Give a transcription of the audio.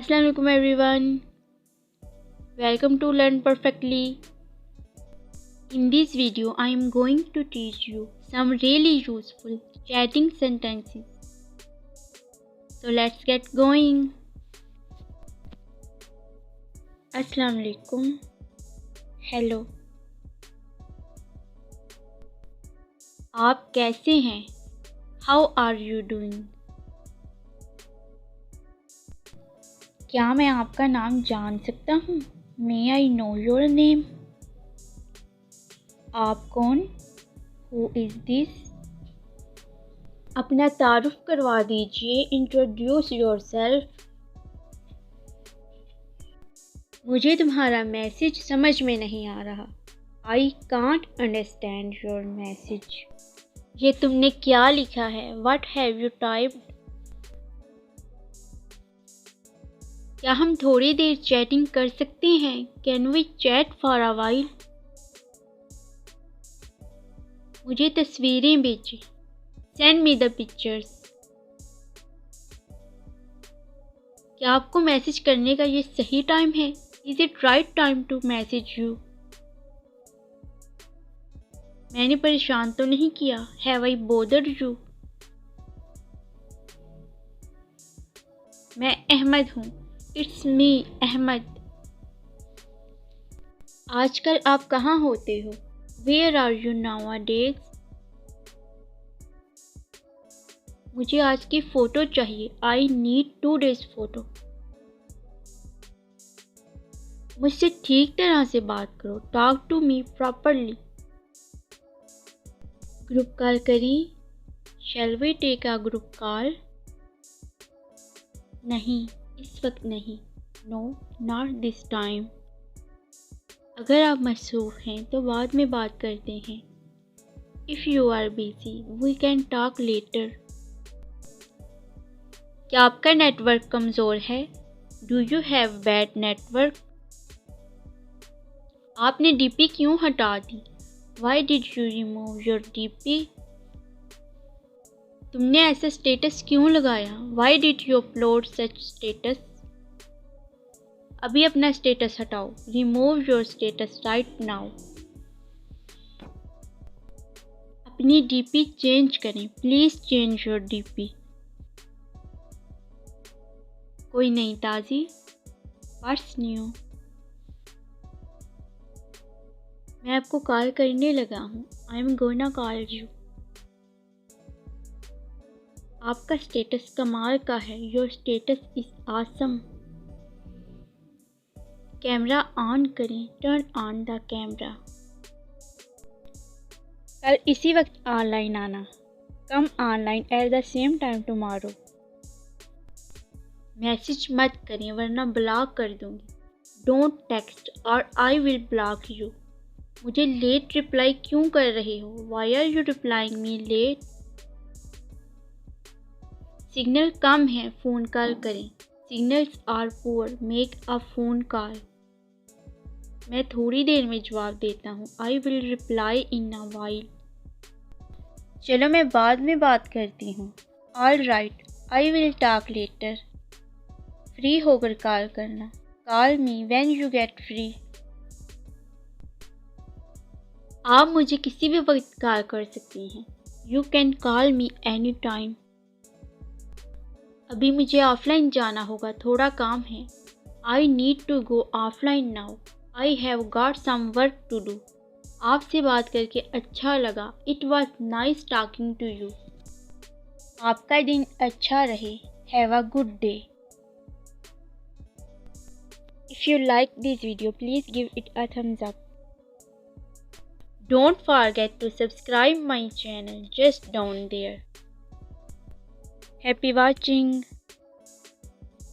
Assalamu alaikum everyone. Welcome to Learn Perfectly. In this video I am going to teach you some really useful chatting sentences. So let's get going. Assalamu alaikum. Hello. आप कैसे हैं? How are you doing? क्या मैं आपका नाम जान सकता हूँ? May I know your name? आप कौन? Who is this? अपना तारुफ करवा दीजिए. Introduce yourself. मुझे तुम्हारा मैसेज समझ में नहीं आ रहा. I can't understand your message. ये तुमने क्या लिखा है? What have you typed? क्या हम थोड़ी देर चैटिंग कर सकते हैं? Can we chat for a while? मुझे तस्वीरें भेजें. Send me the pictures. क्या आपको मैसेज करने का ये सही टाइम है? Is it right time to message you? मैंने परेशान तो नहीं किया? Have I bothered you? मैं अहमद हूँ. It's me, Ahmad. आजकल आप कहाँ होते हो? Where are you nowadays? मुझे आज की फ़ोटो चाहिए. I need today's photo. मुझसे ठीक तरह से बात करो. Talk to me properly. Group call करें? Shall we take a group call? नहीं, इस वक्त नहीं. No, not this time. अगर आप मसरूफ़ हैं तो बाद में बात करते हैं. If you are busy, we can talk later. क्या आपका नेटवर्क कमज़ोर है? Do you have bad network? आपने डीपी क्यों हटा दी? Why did you remove your DP? तुमने ऐसा स्टेटस क्यों लगाया? Why did you upload such status? अभी अपना स्टेटस हटाओ. Remove your status right now. अपनी डीपी चेंज करें. Please change your DP. कोई नई ताज़ी? What's new? मैं आपको कॉल करने लगा हूँ. I'm gonna call you. आपका स्टेटस कमाल का है. Your status is awesome. Camera on करें. Turn on the camera. कल इसी वक्त ऑनलाइन आना. Come online at the same time tomorrow. Message मत करें वरना ब्लॉक कर दूंगी. Don't text or I will block you. मुझे लेट रिप्लाई क्यों कर रहे हो? Why are you replying me late? Signal कम है. फ़ोन कॉल करें. Signals are poor. Make a phone call. मैं थोड़ी देर में जवाब देता हूँ. I will reply in a while. चलो मैं बाद में बात करती हूँ. All right, I will talk later. Free होकर कॉल करना. Call me when you get free. आप मुझे किसी भी वक्त कॉल कर सकती हैं. You can call me anytime. अभी मुझे ऑफलाइन जाना होगा. थोड़ा काम है. I need to go offline now. I have got some work to do. आपसे बात करके अच्छा लगा. It was nice talking to you. आपका दिन अच्छा रहे. Have a good day. If you like this video, please give it a thumbs up. Don't forget to subscribe my channel just down there. Happy watching.